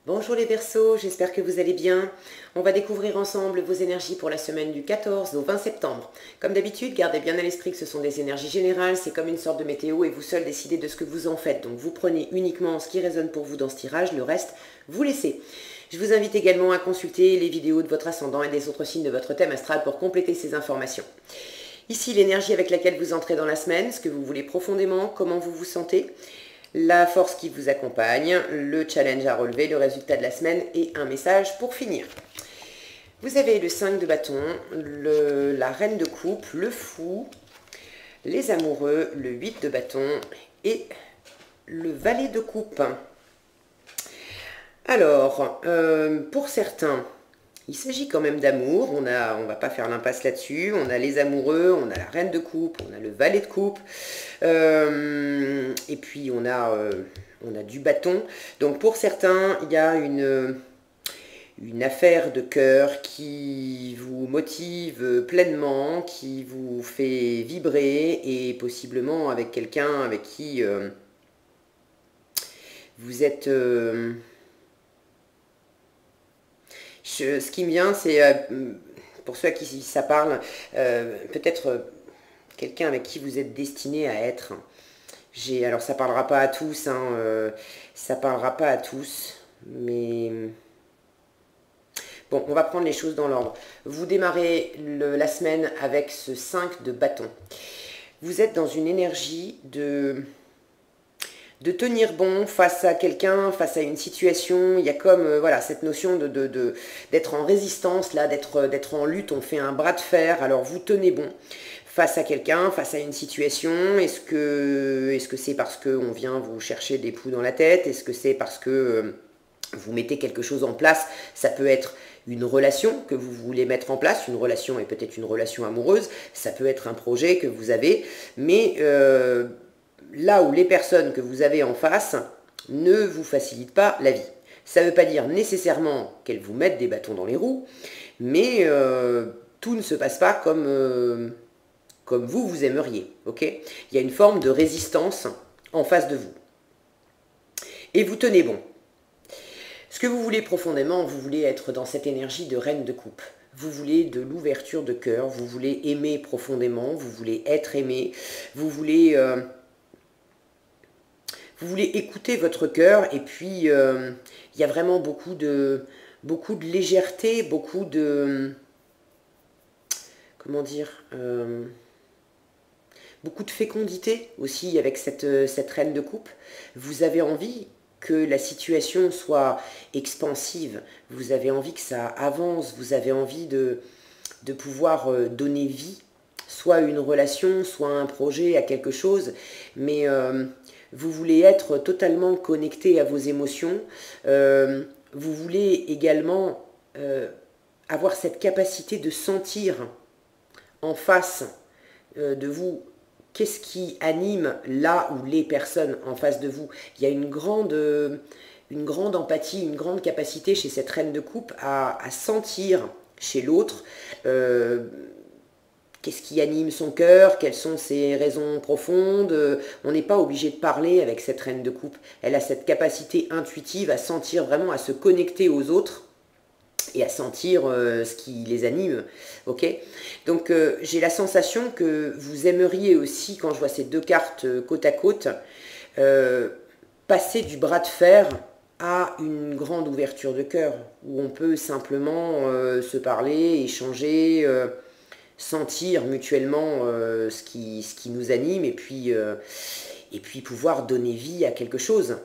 Bonjour les Verseaux, j'espère que vous allez bien. On va découvrir ensemble vos énergies pour la semaine du 14 au 20 septembre. Comme d'habitude, gardez bien à l'esprit que ce sont des énergies générales, c'est comme une sorte de météo et vous seul décidez de ce que vous en faites. Donc vous prenez uniquement ce qui résonne pour vous dans ce tirage, le reste, vous laissez. Je vous invite également à consulter les vidéos de votre ascendant et des autres signes de votre thème astral pour compléter ces informations. Ici, l'énergie avec laquelle vous entrez dans la semaine, ce que vous voulez profondément, comment vous vous sentez, la force qui vous accompagne, le challenge à relever, le résultat de la semaine et un message pour finir. Vous avez le 5 de bâton, la reine de coupe, le fou, les amoureux, le 8 de bâton et le valet de coupe. Alors, pour certains, il s'agit quand même d'amour, on va pas faire l'impasse là-dessus, on a les amoureux, on a la reine de coupe, on a le valet de coupe, et puis on a du bâton. Donc pour certains, il y a une affaire de cœur qui vous motive pleinement, qui vous fait vibrer, et possiblement avec quelqu'un avec qui vous êtes... ce qui me vient, c'est, pour ceux à qui ça parle, peut-être quelqu'un avec qui vous êtes destiné à être. Alors ça parlera pas à tous, hein, ça parlera pas à tous, mais... Bon, on va prendre les choses dans l'ordre. Vous démarrez la semaine avec ce 5 de bâton. Vous êtes dans une énergie de tenir bon face à quelqu'un, face à une situation. Il y a comme voilà, cette notion d'être en résistance, là, d'être en lutte. On fait un bras de fer, alors vous tenez bon face à quelqu'un, face à une situation. Est-ce que c'est parce qu'on vient vous chercher des poux dans la tête? Est-ce que c'est parce que vous mettez quelque chose en place? Ça peut être une relation que vous voulez mettre en place, une relation et peut-être une relation amoureuse. Ça peut être un projet que vous avez, mais... là où les personnes que vous avez en face ne vous facilitent pas la vie. Ça ne veut pas dire nécessairement qu'elles vous mettent des bâtons dans les roues, mais tout ne se passe pas comme vous aimeriez. Okay, il y a une forme de résistance en face de vous. Et vous tenez bon. Ce que vous voulez profondément, vous voulez être dans cette énergie de reine de coupe. Vous voulez de l'ouverture de cœur, vous voulez aimer profondément, vous voulez être aimé, vous voulez écouter votre cœur, et puis il y a vraiment beaucoup de légèreté, beaucoup de... comment dire beaucoup de fécondité aussi avec cette reine de coupe. Vous avez envie que la situation soit expansive, vous avez envie que ça avance, vous avez envie de pouvoir donner vie, soit à une relation, soit à un projet, à quelque chose, mais... vous voulez être totalement connecté à vos émotions. Vous voulez également avoir cette capacité de sentir en face de vous qu'est-ce qui anime là ou les personnes en face de vous. Il y a une grande empathie, une grande capacité chez cette reine de coupe à sentir chez l'autre qu'est-ce qui anime son cœur, quelles sont ses raisons profondes. On n'est pas obligé de parler avec cette reine de coupe. Elle a cette capacité intuitive à sentir vraiment, à se connecter aux autres et à sentir ce qui les anime. Okay, donc j'ai la sensation que vous aimeriez aussi, quand je vois ces deux cartes côte à côte, passer du bras de fer à une grande ouverture de cœur, où on peut simplement se parler, échanger... sentir mutuellement ce qui nous anime, et puis pouvoir donner vie à quelque chose.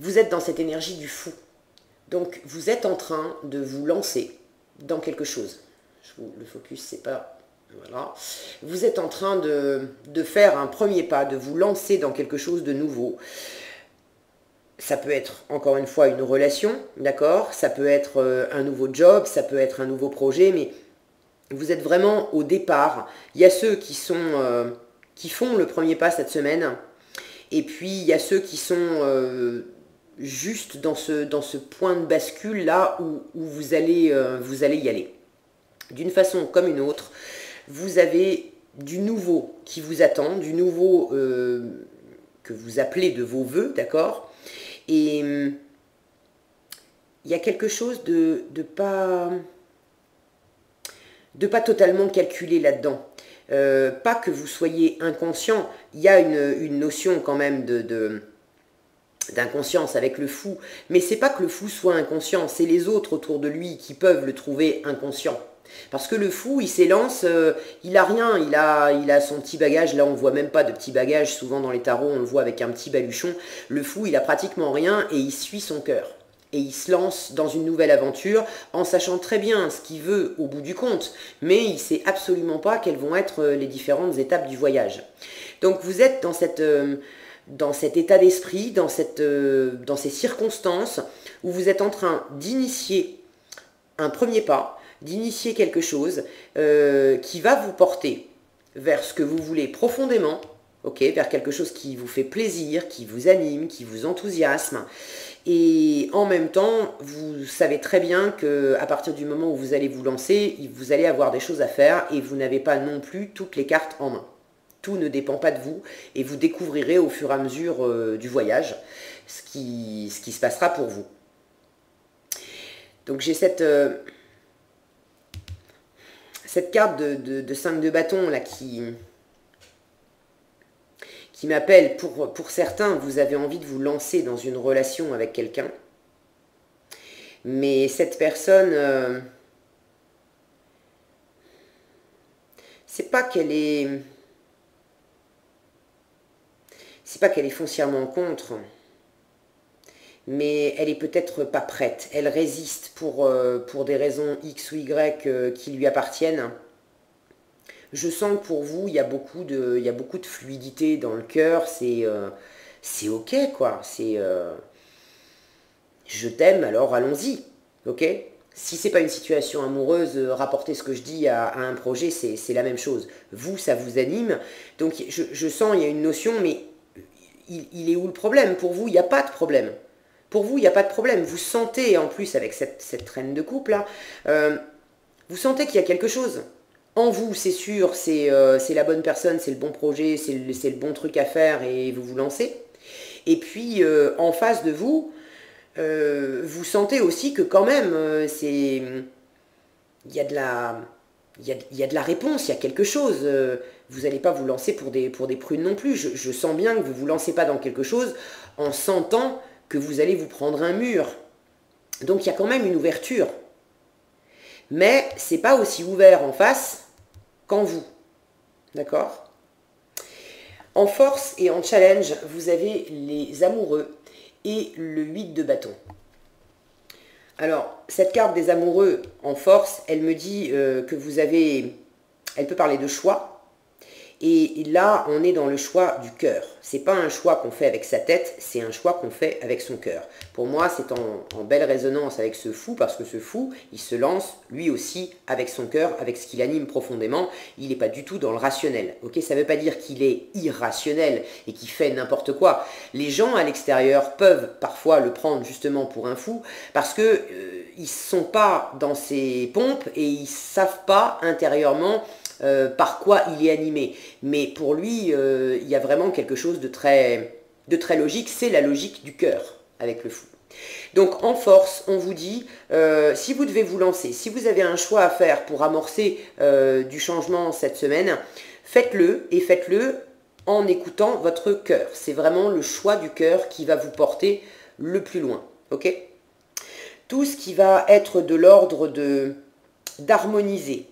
Vous êtes dans cette énergie du fou. Donc vous êtes en train de vous lancer dans quelque chose. Le focus, c'est pas... Voilà. Vous êtes en train de faire un premier pas, de vous lancer dans quelque chose de nouveau. Ça peut être, encore une fois, une relation, d'accord? Ça peut être un nouveau job, ça peut être un nouveau projet, mais vous êtes vraiment au départ. Il y a ceux qui font le premier pas cette semaine, et puis il y a ceux qui sont juste dans ce point de bascule là où vous allez y aller. D'une façon comme une autre, vous avez du nouveau qui vous attend, du nouveau que vous appelez de vos voeux, d'accord? Et il y a quelque chose de pas totalement calculé là-dedans. Pas que vous soyez inconscient, il y a une notion quand même d'inconscience avec le fou, mais c'est pas que le fou soit inconscient, c'est les autres autour de lui qui peuvent le trouver inconscient. Parce que le fou, il s'élance, il a rien, il a son petit bagage, là on voit même pas de petit bagage, souvent dans les tarots on le voit avec un petit baluchon. Le fou, il a pratiquement rien et il suit son cœur. Et il se lance dans une nouvelle aventure en sachant très bien ce qu'il veut au bout du compte, mais il ne sait absolument pas quelles vont être les différentes étapes du voyage. Donc vous êtes dans cet état d'esprit, dans ces circonstances où vous êtes en train d'initier un premier pas, d'initier quelque chose qui va vous porter vers ce que vous voulez profondément, vers quelque chose qui vous fait plaisir, qui vous anime, qui vous enthousiasme. Et en même temps, vous savez très bien qu'à partir du moment où vous allez vous lancer, vous allez avoir des choses à faire et vous n'avez pas non plus toutes les cartes en main. Tout ne dépend pas de vous et vous découvrirez au fur et à mesure du voyage ce qui se passera pour vous. Donc j'ai cette carte de 5 de bâton là qui m'appelle. Pour certains, vous avez envie de vous lancer dans une relation avec quelqu'un, mais cette personne, c'est pas qu'elle est foncièrement contre, mais elle est peut-être pas prête. Elle résiste pour des raisons X ou Y qui lui appartiennent. Je sens que pour vous, il y a beaucoup de fluidité dans le cœur. C'est ok, quoi. C'est je t'aime, alors allons-y, ok. Si c'est pas une situation amoureuse, rapporter ce que je dis à un projet, c'est la même chose. Vous, ça vous anime. Donc je sens, il y a une notion, mais il est où le problème? Pour vous, il n'y a pas de problème. Pour vous, il n'y a pas de problème. Vous sentez, en plus, avec cette reine de coupe, là, vous sentez qu'il y a quelque chose. En vous, c'est sûr, c'est la bonne personne, c'est le bon projet, c'est le bon truc à faire et vous vous lancez. Et puis, en face de vous, vous sentez aussi que quand même, il y a de la réponse, il y a quelque chose. Vous n'allez pas vous lancer pour des prunes non plus. Je sens bien que vous ne vous lancez pas dans quelque chose en sentant que vous allez vous prendre un mur. Donc, il y a quand même une ouverture. Mais c'est pas aussi ouvert en face qu'en vous. D'accord? En force et en challenge, vous avez les amoureux et le 8 de bâton. Alors, cette carte des amoureux en force, elle me dit que vous avez... Elle peut parler de choix. Et là, on est dans le choix du cœur. C'est pas un choix qu'on fait avec sa tête, c'est un choix qu'on fait avec son cœur. Pour moi, c'est en belle résonance avec ce fou, parce que ce fou, il se lance lui aussi avec son cœur, avec ce qui l'anime profondément. Il n'est pas du tout dans le rationnel. Ok, ça ne veut pas dire qu'il est irrationnel et qu'il fait n'importe quoi. Les gens à l'extérieur peuvent parfois le prendre justement pour un fou, parce que ils ne sont pas dans ses pompes et ils ne savent pas intérieurement par quoi il est animé. Mais pour lui, il y a vraiment quelque chose de très logique. C'est la logique du cœur avec le fou. Donc en force, on vous dit, si vous devez vous lancer, si vous avez un choix à faire pour amorcer du changement cette semaine, faites-le et faites-le en écoutant votre cœur. C'est vraiment le choix du cœur qui va vous porter le plus loin. Ok ? Tout ce qui va être de l'ordre d'harmoniser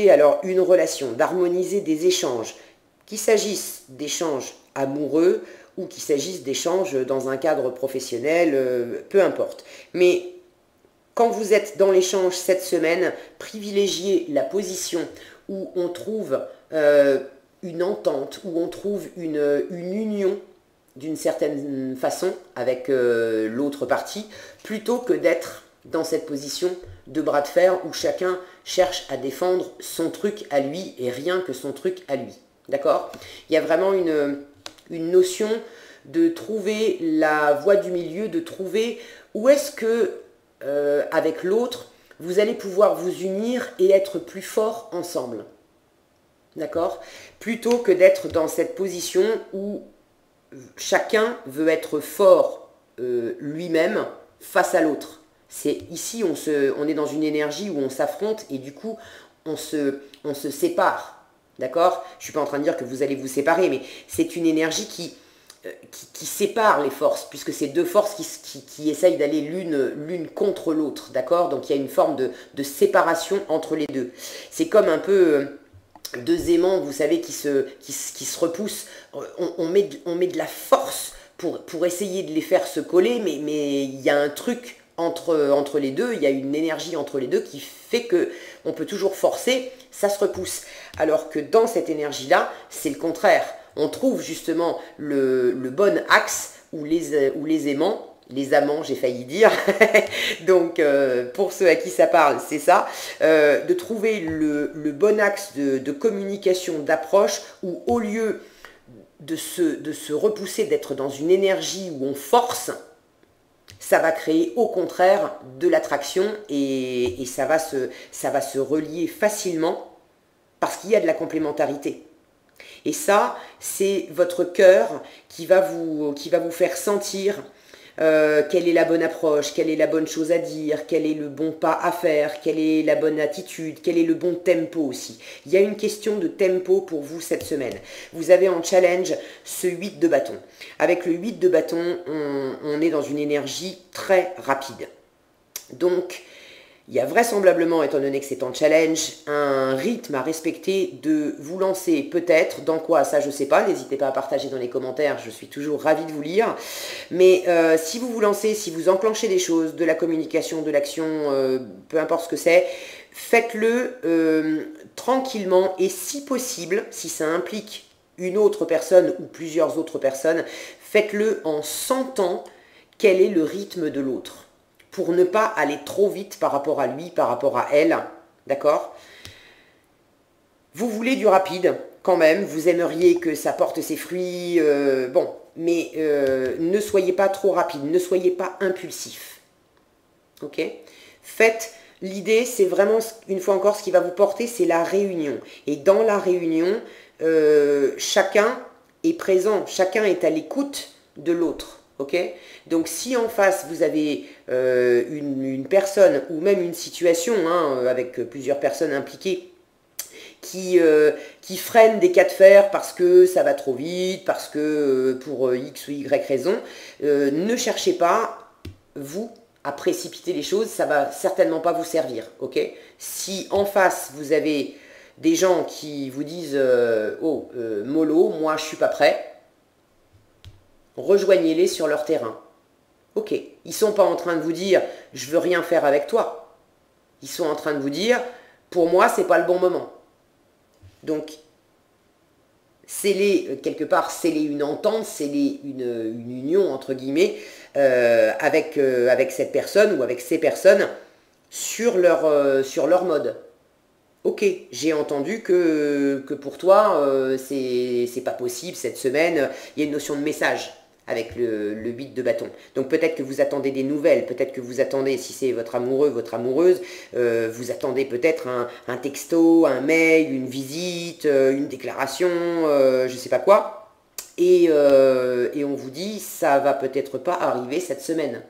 alors une relation, d'harmoniser des échanges, qu'il s'agisse d'échanges amoureux ou qu'il s'agisse d'échanges dans un cadre professionnel, peu importe. Mais quand vous êtes dans l'échange cette semaine, privilégiez la position où on trouve une entente, où on trouve une union d'une certaine façon avec l'autre partie, plutôt que d'être dans cette position de bras de fer où chacun cherche à défendre son truc à lui et rien que son truc à lui. D'accord? Il y a vraiment une notion de trouver la voie du milieu, de trouver où est-ce que, avec l'autre, vous allez pouvoir vous unir et être plus forts ensemble. D'accord? Plutôt que d'être dans cette position où chacun veut être fort lui-même face à l'autre. Ici, on est dans une énergie où on s'affronte et du coup, on se sépare. D'accord? Je ne suis pas en train de dire que vous allez vous séparer, mais c'est une énergie qui sépare les forces, puisque c'est deux forces qui essayent d'aller l'une contre l'autre. D'accord? Donc il y a une forme de séparation entre les deux. C'est comme un peu deux aimants, vous savez, qui se repoussent. On met de la force pour essayer de les faire se coller, mais il y a un truc entre les deux, il y a une énergie entre les deux qui fait que on peut toujours forcer, ça se repousse. Alors que dans cette énergie-là, c'est le contraire. On trouve justement le bon axe où les aimants, les amants, j'ai failli dire, donc pour ceux à qui ça parle, c'est ça, de trouver le bon axe de communication, d'approche, où au lieu de se repousser, d'être dans une énergie où on force, ça va créer au contraire de l'attraction et ça va se relier facilement parce qu'il y a de la complémentarité. Et ça, c'est votre cœur qui va vous faire sentir quelle est la bonne approche, quelle est la bonne chose à dire, quel est le bon pas à faire, quelle est la bonne attitude, quel est le bon tempo aussi. Il y a une question de tempo pour vous cette semaine. Vous avez en challenge ce 8 de bâton. Avec le 8 de bâton, on est dans une énergie très rapide. Donc, il y a vraisemblablement, étant donné que c'est en challenge, un rythme à respecter de vous lancer peut-être, dans quoi, ça je ne sais pas, n'hésitez pas à partager dans les commentaires, je suis toujours ravie de vous lire, mais si vous vous lancez, si vous enclenchez des choses, de la communication, de l'action, peu importe ce que c'est, faites-le tranquillement et si possible, si ça implique une autre personne ou plusieurs autres personnes, faites-le en sentant quel est le rythme de l'autre, pour ne pas aller trop vite par rapport à lui, par rapport à elle, d'accord? Vous voulez du rapide, quand même, vous aimeriez que ça porte ses fruits, bon, mais ne soyez pas trop rapide, ne soyez pas impulsif, ok? Faites, l'idée, c'est vraiment, une fois encore, ce qui va vous porter, c'est la réunion. Et dans la réunion, chacun est présent, chacun est à l'écoute de l'autre. Okay, donc si en face vous avez une personne ou même une situation avec plusieurs personnes impliquées qui freinent des cas de fer parce que ça va trop vite, parce que pour X ou Y raison, ne cherchez pas, vous, à précipiter les choses, ça va certainement pas vous servir. Okay, si en face vous avez des gens qui vous disent mollo, moi je suis pas prêt, rejoignez-les sur leur terrain. Ok, ils ne sont pas en train de vous dire « je veux rien faire avec toi ». Ils sont en train de vous dire « pour moi, ce n'est pas le bon moment ». Donc, scellez, quelque part, scellez une entente, scellez une union, entre guillemets, avec cette personne ou avec ces personnes sur leur mode. Ok, j'ai entendu que pour toi, c'est pas possible cette semaine, il y a une notion de message avec le 8 de bâton. Donc peut-être que vous attendez des nouvelles, peut-être que vous attendez, si c'est votre amoureux, votre amoureuse, vous attendez peut-être un texto, un mail, une visite, une déclaration, je sais pas quoi. Et on vous dit, ça va peut-être pas arriver cette semaine.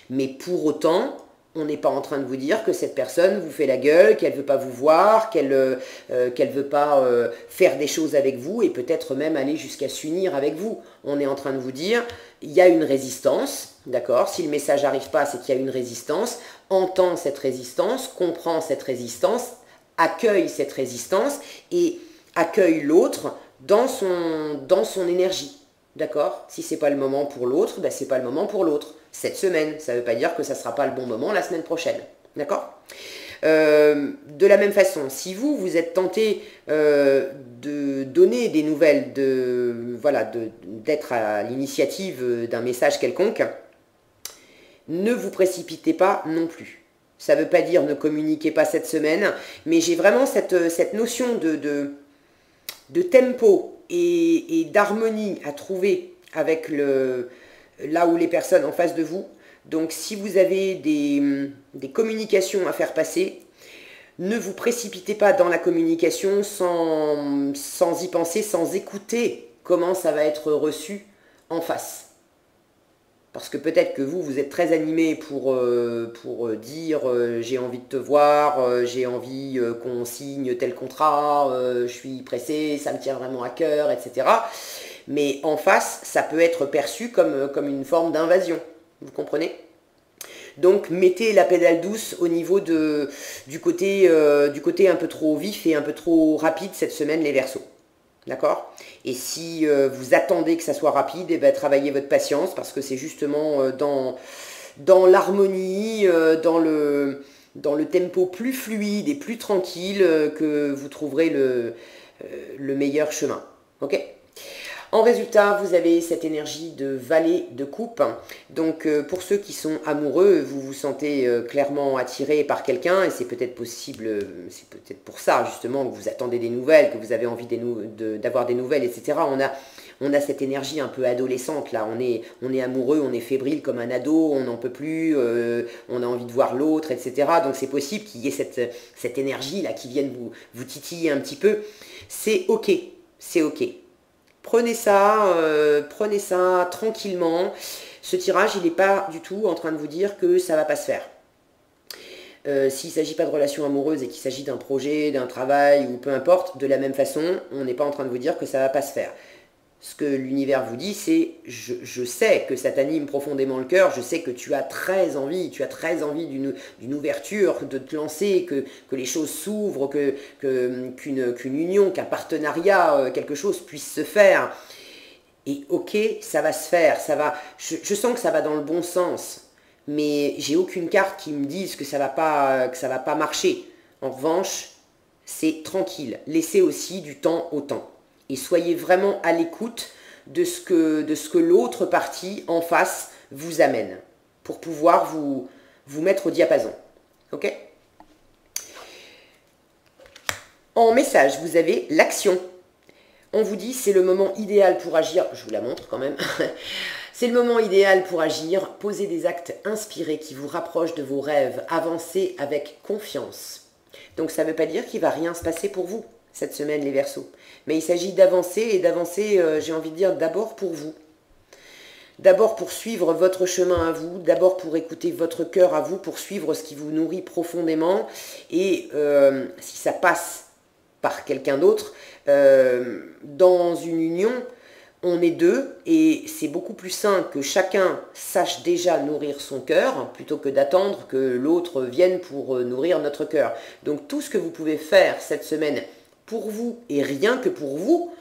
Mais pour autant, on n'est pas en train de vous dire que cette personne vous fait la gueule, qu'elle ne veut pas vous voir, qu'elle ne veut pas faire des choses avec vous et peut-être même aller jusqu'à s'unir avec vous. On est en train de vous dire, il y a une résistance, d'accord? Si le message n'arrive pas, c'est qu'il y a une résistance. Entends cette résistance, comprends cette résistance, accueille cette résistance et accueille l'autre dans son énergie. D'accord? Si ce n'est pas le moment pour l'autre, ben, ce n'est pas le moment pour l'autre. Cette semaine, ça ne veut pas dire que ça ne sera pas le bon moment la semaine prochaine. D'accord? De la même façon, si vous êtes tenté de donner des nouvelles, d'être à l'initiative d'un message quelconque, ne vous précipitez pas non plus. Ça ne veut pas dire ne communiquez pas cette semaine, mais j'ai vraiment cette notion de tempo et d'harmonie à trouver avec là où les personnes en face de vous. Donc si vous avez des communications à faire passer, ne vous précipitez pas dans la communication sans y penser, sans écouter comment ça va être reçu en face. Parce que peut-être que vous êtes très animé pour dire j'ai envie de te voir, j'ai envie qu'on signe tel contrat, je suis pressé, ça me tient vraiment à cœur, etc. Mais en face, ça peut être perçu comme une forme d'invasion. Vous comprenez? Donc mettez la pédale douce au niveau du côté un peu trop vif et un peu trop rapide cette semaine, les Verseaux. D'accord? Et si vous attendez que ça soit rapide, eh ben, travaillez votre patience parce que c'est justement dans l'harmonie, dans le tempo plus fluide et plus tranquille que vous trouverez le meilleur chemin. Ok? En résultat, vous avez cette énergie de valet de coupe. Donc, pour ceux qui sont amoureux, vous vous sentez clairement attiré par quelqu'un et c'est peut-être possible, c'est peut-être pour ça justement que vous attendez des nouvelles, que vous avez envie d'avoir des nouvelles, etc. On a cette énergie un peu adolescente là, on est amoureux, on est fébrile comme un ado, on n'en peut plus, on a envie de voir l'autre, etc. Donc c'est possible qu'il y ait cette énergie là qui vienne vous titiller un petit peu. C'est ok, c'est ok. Prenez ça tranquillement. Ce tirage, il n'est pas du tout en train de vous dire que ça ne va pas se faire. S'il ne s'agit pas de relation amoureuse et qu'il s'agit d'un projet, d'un travail ou peu importe, de la même façon, on n'est pas en train de vous dire que ça ne va pas se faire. Ce que l'univers vous dit, c'est je sais que ça t'anime profondément le cœur, je sais que tu as très envie d'une ouverture, de te lancer, que les choses s'ouvrent, qu'une union, qu'un partenariat, quelque chose puisse se faire. Et ok, ça va se faire, je sens que ça va dans le bon sens, mais j'ai aucune carte qui me dise que ça va pas marcher. En revanche, c'est tranquille, laissez aussi du temps au temps. Et soyez vraiment à l'écoute de ce que l'autre partie en face vous amène pour pouvoir vous mettre au diapason. Ok? En message, vous avez l'action. On vous dit c'est le moment idéal pour agir. Je vous la montre quand même. C'est le moment idéal pour agir. Posez des actes inspirés qui vous rapprochent de vos rêves. Avancez avec confiance. Donc ça ne veut pas dire qu'il ne va rien se passer pour vous cette semaine, les Verseaux. Mais il s'agit d'avancer, et d'avancer, j'ai envie de dire, d'abord pour vous. D'abord pour suivre votre chemin à vous, d'abord pour écouter votre cœur à vous, pour suivre ce qui vous nourrit profondément. Et si ça passe par quelqu'un d'autre, dans une union, on est deux, et c'est beaucoup plus sain que chacun sache déjà nourrir son cœur, plutôt que d'attendre que l'autre vienne pour nourrir notre cœur. Donc tout ce que vous pouvez faire cette semaine, pour vous et rien que pour vous,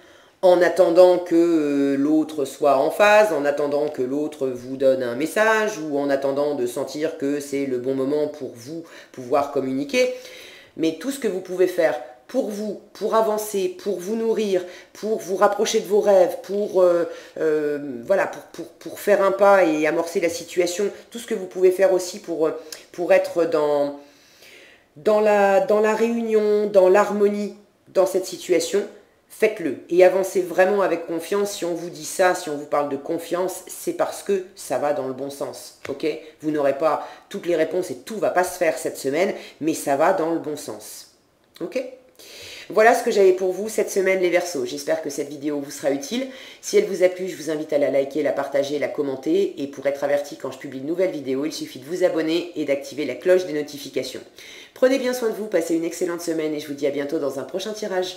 en attendant que l'autre soit en phase, en attendant que l'autre vous donne un message ou en attendant de sentir que c'est le bon moment pour vous pouvoir communiquer. Mais tout ce que vous pouvez faire pour vous, pour avancer, pour vous nourrir, pour vous rapprocher de vos rêves, pour faire un pas et amorcer la situation, tout ce que vous pouvez faire aussi pour être dans la réunion, dans l'harmonie, dans cette situation, faites-le et avancez vraiment avec confiance. Si on vous dit ça, si on vous parle de confiance, c'est parce que ça va dans le bon sens, ok? Vous n'aurez pas toutes les réponses et tout ne va pas se faire cette semaine, mais ça va dans le bon sens, ok? Voilà ce que j'avais pour vous cette semaine, les Verseaux. J'espère que cette vidéo vous sera utile. Si elle vous a plu, je vous invite à la liker, la partager, la commenter. Et pour être averti quand je publie de nouvelles vidéos, il suffit de vous abonner et d'activer la cloche des notifications. Prenez bien soin de vous, passez une excellente semaine et je vous dis à bientôt dans un prochain tirage.